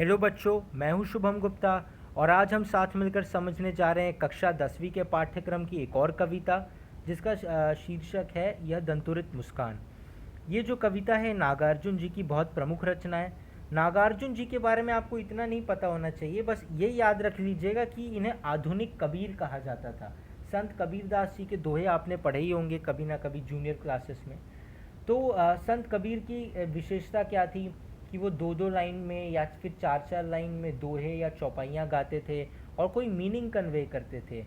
Hello बच्चों, मैं हूं शुभम गुप्ता और आज हम साथ मिलकर समझने जा रहे हैं कक्षा 10वीं के पाठ्यक्रम की एक और कविता जिसका शीर्षक है यह दंतुरित मुस्कान। ये जो कविता है नागार्जुन जी की बहुत प्रमुख रचना है। नागार्जुन जी के बारे में आपको इतना नहीं पता होना चाहिए, बस ये याद रख लीजिएगा कि इन्हें आधुनिक कबीर कहा जाता था। संत कबीरदास जी के दोहे आपने पढ़े ही होंगे कभी ना कभी जूनियर क्लासेस में। तो संत कबीर की विशेषता क्या थी कि वो दो दो लाइन में या फिर चार चार लाइन में दोहे या चौपाइयाँ गाते थे और कोई मीनिंग कन्वे करते थे।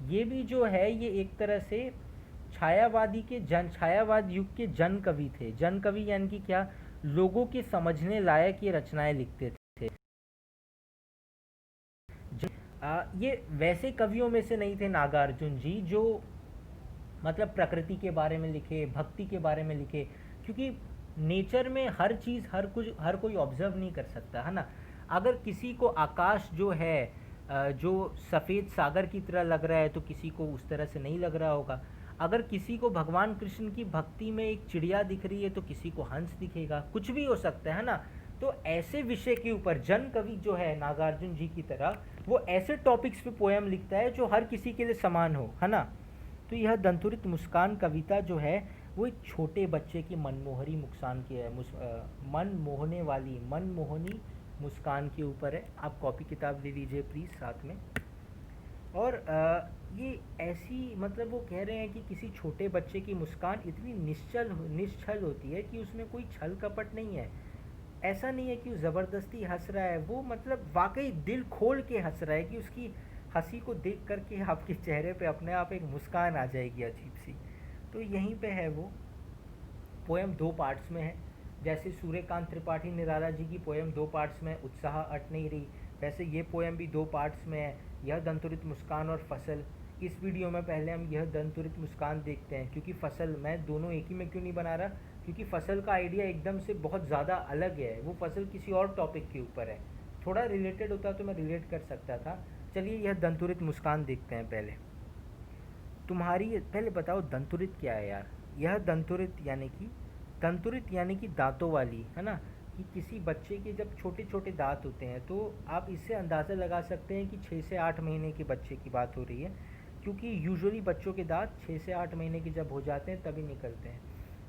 ये भी जो है ये एक तरह से छायावाद युग के जन कवि थे। जन कवि यानी कि क्या, लोगों के समझने लायक ये रचनाएं लिखते थे। ये वैसे कवियों में से नहीं थे नागार्जुन जी जो मतलब प्रकृति के बारे में लिखे, भक्ति के बारे में लिखे, क्योंकि नेचर में हर चीज़ हर कोई ऑब्जर्व नहीं कर सकता है ना। अगर किसी को आकाश जो है जो सफ़ेद सागर की तरह लग रहा है तो किसी को उस तरह से नहीं लग रहा होगा। अगर किसी को भगवान कृष्ण की भक्ति में एक चिड़िया दिख रही है तो किसी को हंस दिखेगा, कुछ भी हो सकता है ना। तो ऐसे विषय के ऊपर जन कवि जो है नागार्जुन जी की तरह, वो ऐसे टॉपिक्स पे पोएम लिखता है जो हर किसी के लिए समान हो, है ना। तो यह दंतुरित मुस्कान कविता जो है वो एक छोटे बच्चे की मनमोहरी मुस्कान की है, मनमोहनी मुस्कान के ऊपर है। आप कॉपी किताब ले लीजिए प्लीज़ साथ में। और ये ऐसी मतलब वो कह रहे हैं कि किसी छोटे बच्चे की मुस्कान इतनी निश्चल होती है कि उसमें कोई छल कपट नहीं है। ऐसा नहीं है कि वो ज़बरदस्ती हंस रहा है, वो मतलब वाकई दिल खोल के हंस रहा है कि उसकी हंसी को देख करके आपके चेहरे पे अपने आप एक मुस्कान आ जाएगी अजीब सी। तो यहीं पे है वो। पोएम दो पार्ट्स में है। जैसे सूर्यकांत त्रिपाठी निराला जी की पोएम दो पार्ट्स में, उत्साह अट नहीं रही, वैसे ये पोएम भी दो पार्ट्स में है, यह दंतुरित मुस्कान और फसल। इस वीडियो में पहले हम यह दंतुरित मुस्कान देखते हैं, क्योंकि फसल मैं दोनों एक ही में क्यों नहीं बना रहा, क्योंकि फसल का आइडिया एकदम से बहुत ज़्यादा अलग है। वो फसल किसी और टॉपिक के ऊपर है, थोड़ा रिलेटेड होता तो मैं रिलेट कर सकता था। चलिए यह दंतुरित मुस्कान देखते हैं पहले। तुम्हारी पहले बताओ दंतुरित क्या है यार। यह दंतुरित यानी कि दांतों वाली, है ना। कि किसी बच्चे के जब छोटे छोटे दांत होते हैं तो आप इससे अंदाज़ा लगा सकते हैं कि 6 से 8 महीने के बच्चे की बात हो रही है, क्योंकि यूजुअली बच्चों के दांत 6 से 8 महीने के जब हो जाते हैं तभी निकलते हैं।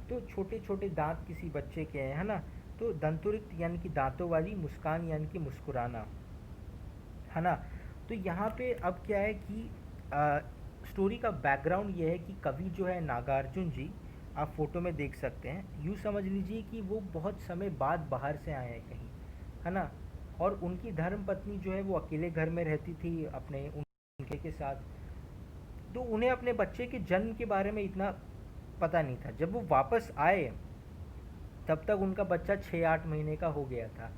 तो छोटे छोटे दांत किसी बच्चे के हैं, है ना। तो दंतुरित यानी कि दांतों वाली, मुस्कान यानी कि मुस्कुराना, है ना। तो यहाँ पे अब क्या है कि स्टोरी का बैकग्राउंड ये है कि कवि जो है नागार्जुन जी, आप फोटो में देख सकते हैं, यूँ समझ लीजिए कि वो बहुत समय बाद बाहर से आए हैं कहीं, है ना। और उनकी धर्म पत्नी जो है वो अकेले घर में रहती थी अपने उनके के साथ। तो उन्हें अपने बच्चे के जन्म के बारे में इतना पता नहीं था। जब वो वापस आए तब तक उनका बच्चा 6-8 महीने का हो गया था।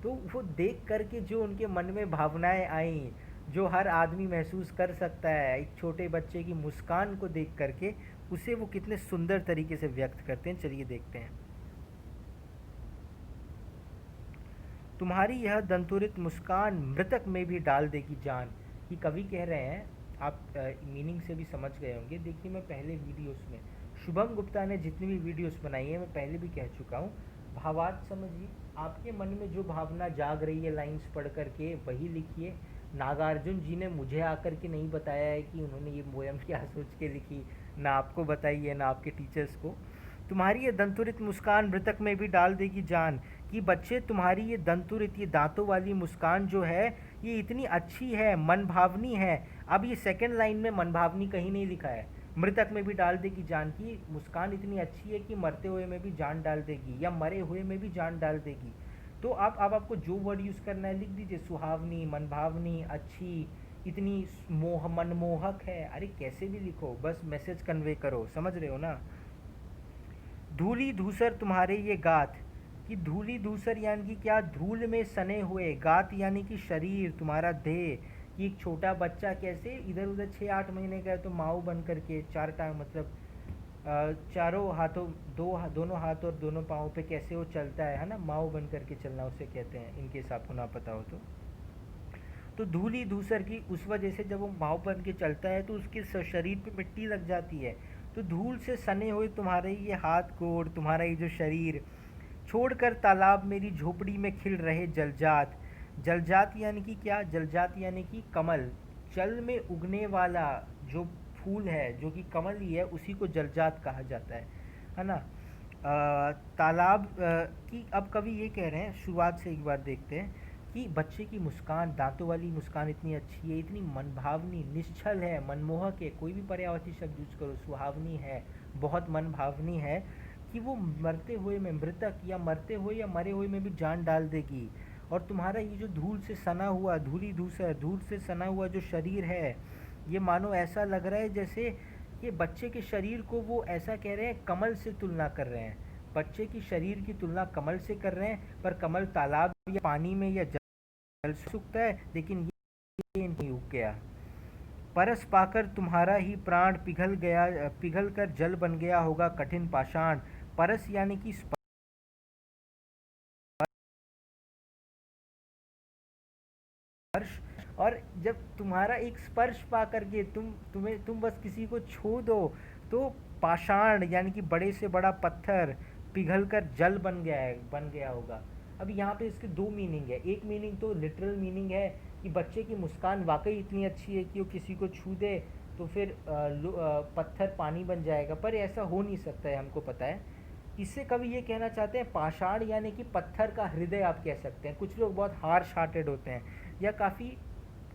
तो वो देख करके जो उनके मन में भावनाएं आई, जो हर आदमी महसूस कर सकता है एक छोटे बच्चे की मुस्कान को देख करके, उसे वो कितने सुंदर तरीके से व्यक्त करते हैं। चलिए देखते हैं। तुम्हारी यह दंतुरित मुस्कान मृतक में भी डाल देगी जान। ये कवि कह रहे हैं, आप मीनिंग से भी समझ गए होंगे। देखिए मैं पहले वीडियोस में, शुभम गुप्ता ने जितनी भी वीडियोस बनाई है मैं पहले भी कह चुका हूँ, भावार्थ समझिए। आपके मन में जो भावना जाग रही है लाइंस पढ़ करके वही लिखिए। नागार्जुन जी ने मुझे आकर के नहीं बताया है कि उन्होंने ये पोएम क्या सोच के लिखी, ना आपको बताई है ना आपके टीचर्स को। तुम्हारी ये दंतुरित मुस्कान मृतक में भी डाल देगी जान। कि बच्चे तुम्हारी ये दंतुरित, ये दांतों वाली मुस्कान जो है ये इतनी अच्छी है, मनभावनी है। अब ये सेकंड लाइन में मनभावनी कहीं नहीं लिखा है। मृतक में भी डाल देगी जान की मुस्कान इतनी अच्छी है कि मरते हुए में भी जान डाल देगी या मरे हुए में भी जान डाल देगी। तो आप अब आपको जो वर्ड यूज़ करना है लिख दीजिए, सुहावनी, मनभावनी, अच्छी, इतनी मनमोहक है। अरे कैसे भी लिखो, बस मैसेज कन्वे करो, समझ रहे हो ना। धूली धूसर तुम्हारे ये गात, कि धूली धूसर यानी कि क्या, धूल में सने हुए, गात यानी कि शरीर, तुम्हारा देह। कि एक छोटा बच्चा कैसे इधर उधर 6-8 महीने का है तो माऊ बन करके चार टांग मतलब चारों हाथों दोनों हाथ और दोनों पाँव पे कैसे वो चलता है ना, माऊ बन करके चलना उसे कहते हैं, इनके हिसाब को ना पता हो तो धूली धूसर की उस वजह से जब वो माऊ बन के चलता है तो उसके शरीर पे मिट्टी लग जाती है। तो धूल से सने हुए तुम्हारे ये हाथ गोड़, तुम्हारा ये जो शरीर, छोड़कर तालाब मेरी झोपड़ी में खिल रहे जलजात। जलजात यानी कि क्या? जलजात यानी कि कमल, जल में उगने वाला जो फूल है जो कि कमल ही है, उसी को जलजात कहा जाता है ना। तालाब की अब कवि ये कह रहे हैं, शुरुआत से एक बार देखते हैं कि बच्चे की मुस्कान, दांतों वाली मुस्कान इतनी अच्छी है, इतनी मनभावनी, निश्चल है, मनमोहक है, कोई भी पर्यायवाची शब्द यूज करो, सुहावनी है, बहुत मनभावनी है कि वो मरते हुए में, मृतक या मरते हुए या मरे हुए में भी जान डाल देगी। और तुम्हारा ये जो धूल से सना हुआ, धूली धूसर, धूल से सना हुआ जो शरीर है, ये मानो ऐसा लग रहा है जैसे ये बच्चे के शरीर को वो ऐसा कह रहे हैं, कमल से तुलना कर रहे हैं, बच्चे की शरीर की तुलना कमल से कर रहे हैं। पर कमल तालाब या पानी में या जल से उगता है, लेकिन ये नहीं उग गया। परस पाकर तुम्हारा ही प्राण पिघल गया, पिघल कर जल बन गया होगा कठिन पाषाण। परस यानी कि स्पर्श, और जब तुम्हारा एक स्पर्श पा करके तुम बस किसी को छू दो, तो पाषाण यानी कि बड़े से बड़ा पत्थर पिघल कर जल बन गया होगा। अब यहाँ पे इसके दो मीनिंग है। एक मीनिंग तो लिटरल मीनिंग है कि बच्चे की मुस्कान वाकई इतनी अच्छी है कि वो किसी को छू दे तो फिर पत्थर पानी बन जाएगा, पर ऐसा हो नहीं सकता है, हमको पता है। इससे कभी ये कहना चाहते हैं पाषाण यानी कि पत्थर का हृदय आप कह सकते हैं। कुछ लोग बहुत हार्श हार्टेड होते हैं या काफ़ी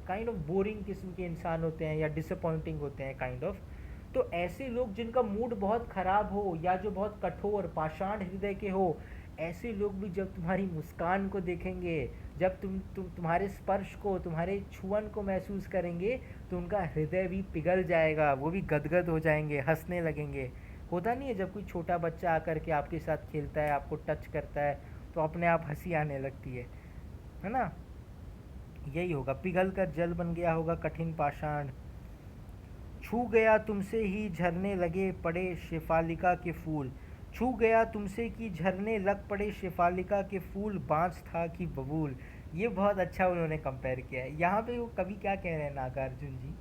काइंड ऑफ बोरिंग किस्म के इंसान होते हैं या डिसअपॉइंटिंग होते हैं काइंड ऑफ, तो ऐसे लोग जिनका मूड बहुत ख़राब हो या जो बहुत कठोर पाषाण हृदय के हो, ऐसे लोग भी जब तुम्हारी मुस्कान को देखेंगे, जब तुम्हारे स्पर्श को, तुम्हारे छुअन को महसूस करेंगे, तो उनका हृदय भी पिघल जाएगा, वो भी गदगद हो जाएंगे, हंसने लगेंगे। होता नहीं है जब कोई छोटा बच्चा आकर के आपके साथ खेलता है, आपको टच करता है, तो अपने आप हंसी आने लगती है ना। यही होगा, पिघल कर जल बन गया होगा कठिन पाषाण। छू गया तुमसे ही झरने लगे पड़े शेफालिका के फूल। छू गया तुमसे कि झरने लग पड़े शेफालिका के फूल, बांस था कि बबूल। ये बहुत अच्छा उन्होंने कंपेयर किया है। यहाँ पे वो कवि क्या कह रहे हैं नागार्जुन जी,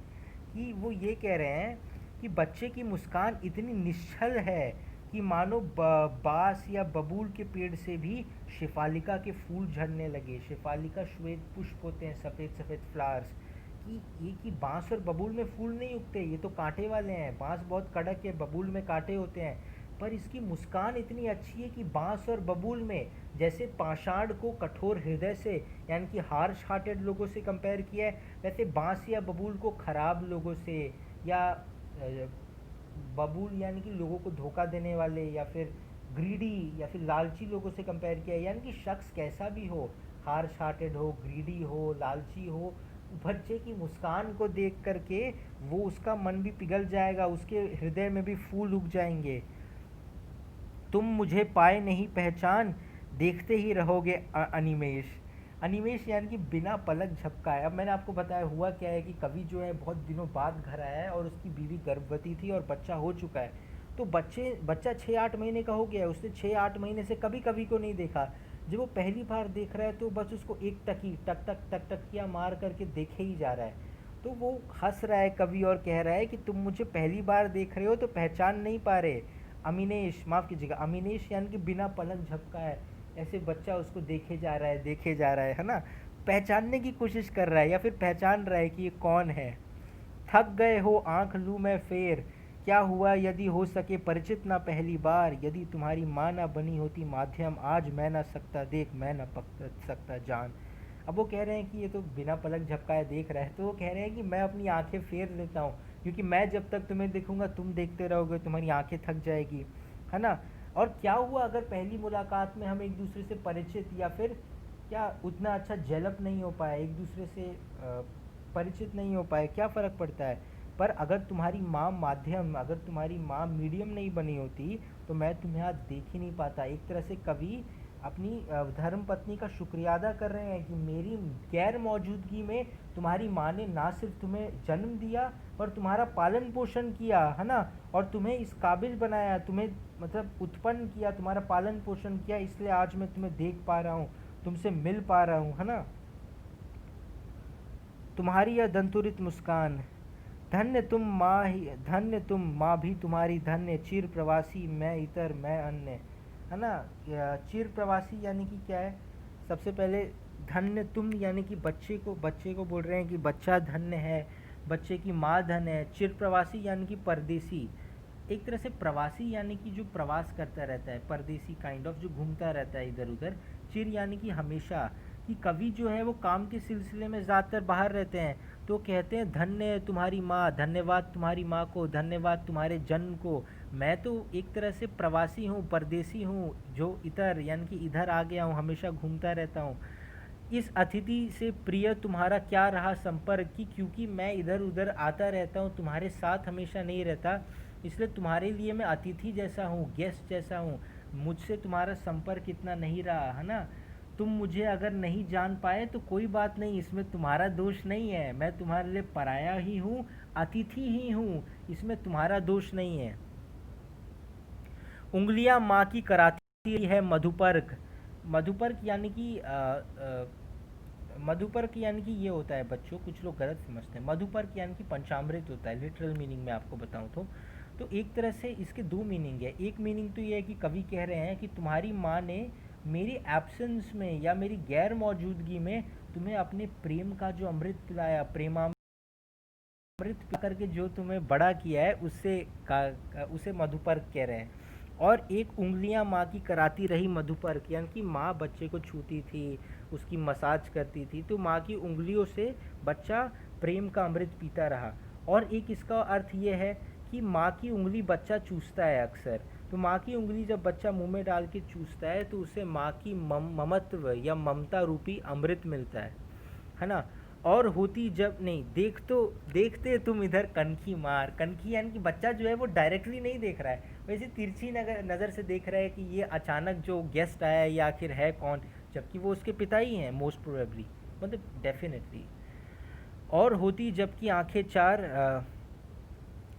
कि वो ये कह रहे हैं कि बच्चे की मुस्कान इतनी निश्चल है कि मानो बांस या बबूल के पेड़ से भी शेफालिका के फूल झड़ने लगे। शेफालिका श्वेत पुष्प होते हैं, सफ़ेद सफ़ेद फ्लावर्स, कि ये कि बांस और बबूल में फूल नहीं उगते, ये तो कांटे वाले हैं। बांस बहुत कड़क है, बबूल में कांटे होते हैं, पर इसकी मुस्कान इतनी अच्छी है कि बांस और बबूल में, जैसे पाषाण को कठोर हृदय से यानी कि हार्श हार्टेड लोगों से कंपेयर किया है, वैसे बांस या बबूल को खराब लोगों से, या बबूल यानी कि लोगों को धोखा देने वाले या फिर ग्रीडी या फिर लालची लोगों से कंपेयर किया है। यानी कि शख्स कैसा भी हो, हार्श हार्टेड हो, ग्रीडी हो, लालची हो, बच्चे की मुस्कान को देख करके वो उसका मन भी पिघल जाएगा, उसके हृदय में भी फूल उग जाएंगे। तुम मुझे पाए नहीं पहचान, देखते ही रहोगे अनिमेष। अनिमेष यानी कि बिना पलक झपकाए। अब मैंने आपको बताया हुआ क्या है कि कवि जो है बहुत दिनों बाद घर आया है और उसकी बीवी गर्भवती थी और बच्चा हो चुका है। तो बच्चा 6-8 महीने का हो गया है, उसने 6-8 महीने से कभी कभी को नहीं देखा। जब वो पहली बार देख रहा है तो बस उसको एक टकी टक टक टक टकिया मार करके देखे ही जा रहा है। तो वो हंस रहा है कवि और कह रहा है कि तुम मुझे पहली बार देख रहे हो तो पहचान नहीं पा रहे। अमीनेश, माफ़ कीजिएगा, अमीनेश यानी कि बिना पलक झपकाए ऐसे बच्चा उसको देखे जा रहा है, देखे जा रहा है ना, पहचानने की कोशिश कर रहा है या फिर पहचान रहा है कि ये कौन है। थक गए हो आंख लूँ मैं फेर, क्या हुआ यदि हो सके परिचित ना पहली बार। यदि तुम्हारी माँ ना बनी होती माध्यम, आज मैं ना सकता देख, मैं ना पक सकता जान। अब वो कह रहे हैं कि ये तो बिना पलक झपकाए देख रहा है, तो वो कह रहे हैं कि मैं अपनी आंखें फेर लेता हूँ, क्योंकि मैं जब तक तुम्हें देखूंगा तुम देखते रहोगे, तुम्हारी आंखें थक जाएगी, है ना। और क्या हुआ अगर पहली मुलाकात में हम एक दूसरे से परिचित या फिर क्या उतना अच्छा जेलअप नहीं हो पाए, एक दूसरे से परिचित नहीं हो पाए, क्या फ़र्क पड़ता है। पर अगर तुम्हारी माँ माध्यम, अगर तुम्हारी माँ मीडियम नहीं बनी होती तो मैं तुम्हें आज देख ही नहीं पाता। एक तरह से कवि अपनी धर्म पत्नी का शुक्रिया अदा कर रहे हैं कि मेरी गैर मौजूदगी में तुम्हारी माँ ने ना सिर्फ तुम्हें जन्म दिया पर तुम्हारा पालन पोषण किया, है ना, और तुम्हें इस काबिल बनाया, तुम्हें मतलब उत्पन्न किया, तुम्हारा पालन पोषण किया, इसलिए आज मैं तुम्हें देख पा रहा हूँ, तुमसे मिल पा रहा हूँ, है ना। तुम्हारी यह दंतुरित मुस्कान, धन्य तुम माँ ही, धन्य तुम माँ भी तुम्हारी धन्य, चिर प्रवासी मैं इतर मैं अन्य, है ना। चिर प्रवासी यानी कि क्या है, सबसे पहले धन्य तुम, यानी कि बच्चे को बोल रहे हैं कि बच्चा धन्य है, बच्चे की माँ धन्य है। चिर प्रवासी यानी कि परदेसी, एक तरह से प्रवासी यानी कि जो प्रवास करता रहता है, परदेसी काइंड ऑफ जो घूमता रहता है इधर उधर। चिर यानी कि हमेशा, कि कवि जो है वो काम के सिलसिले में ज़्यादातर बाहर रहते हैं, तो कहते हैं धन्य है तुम्हारी माँ, धन्यवाद तुम्हारी माँ को, धन्यवाद तुम्हारे जन्म को। मैं तो एक तरह से प्रवासी हूँ, परदेसी हूँ, जो इधर यानी कि इधर आ गया हूँ, हमेशा घूमता रहता हूँ। इस अतिथि से प्रिय तुम्हारा क्या रहा संपर्क, की क्योंकि मैं इधर उधर आता रहता हूँ, तुम्हारे साथ हमेशा नहीं रहता, इसलिए तुम्हारे लिए मैं अतिथि जैसा हूँ, गेस्ट जैसा हूँ। मुझसे तुम्हारा संपर्क इतना नहीं रहा है ना। तुम मुझे अगर नहीं जान पाए तो कोई बात नहीं, इसमें तुम्हारा दोष नहीं है, मैं तुम्हारे लिए पराया ही हूँ, अतिथि ही हूँ, इसमें तुम्हारा दोष नहीं है। उंगलियां माँ की कराती है मधुपर्क। मधुपर्क यानी कि मधुपर्क यानी कि ये होता है बच्चों, कुछ लोग गलत समझते हैं। मधुपर्क यानी कि पंचामृत होता है, लिटरल मीनिंग में आपको बताऊं तो एक तरह से इसके दो मीनिंग है। एक मीनिंग तो ये है कि कवि कह रहे हैं कि तुम्हारी माँ ने मेरी एब्सेंस में या मेरी गैर मौजूदगी में तुम्हें अपने प्रेम का जो अमृत पिलाया, प्रेमामृत पिला करके जो तुम्हें बड़ा किया है, उसे मधुपर्क कह रहे हैं। और एक उंगलियां माँ की कराती रही मधुपर्क, यानी कि माँ बच्चे को छूती थी, उसकी मसाज करती थी, तो माँ की उंगलियों से बच्चा प्रेम का अमृत पीता रहा। और एक इसका अर्थ ये है कि माँ की उंगली बच्चा चूसता है अक्सर, तो माँ की उंगली जब बच्चा मुंह में डाल के चूसता है तो उसे माँ की ममत्व या ममता रूपी अमृत मिलता है ना। और होती जब नहीं देखते तुम इधर कनखी मार, कनखी यानी कि बच्चा जो है वो डायरेक्टली नहीं देख रहा है, वैसे तिरछी नज़र से देख रहा है कि ये अचानक जो गेस्ट आया है ये आखिर है कौन, जबकि वो उसके पिता ही हैं मोस्ट प्रोबेबली, मतलब डेफिनेटली। और होती जबकि आंखें चार,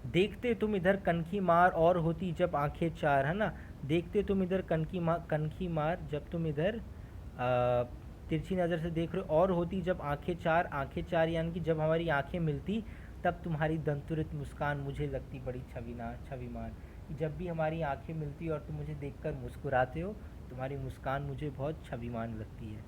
देखते तुम इधर कनखी मार, और होती जब आंखें चार, है ना। देखते तुम इधर कनखी मार जब तुम इधर तिरछी नज़र से देख रहे हो, और होती जब आंखें चार यानी कि जब हमारी आंखें मिलती तब तुम्हारी दंतुरित मुस्कान मुझे लगती बड़ी छविमान। जब भी हमारी आंखें मिलती और तुम मुझे देखकर मुस्कुराते हो, तुम्हारी मुस्कान मुझे बहुत छविमान लगती है।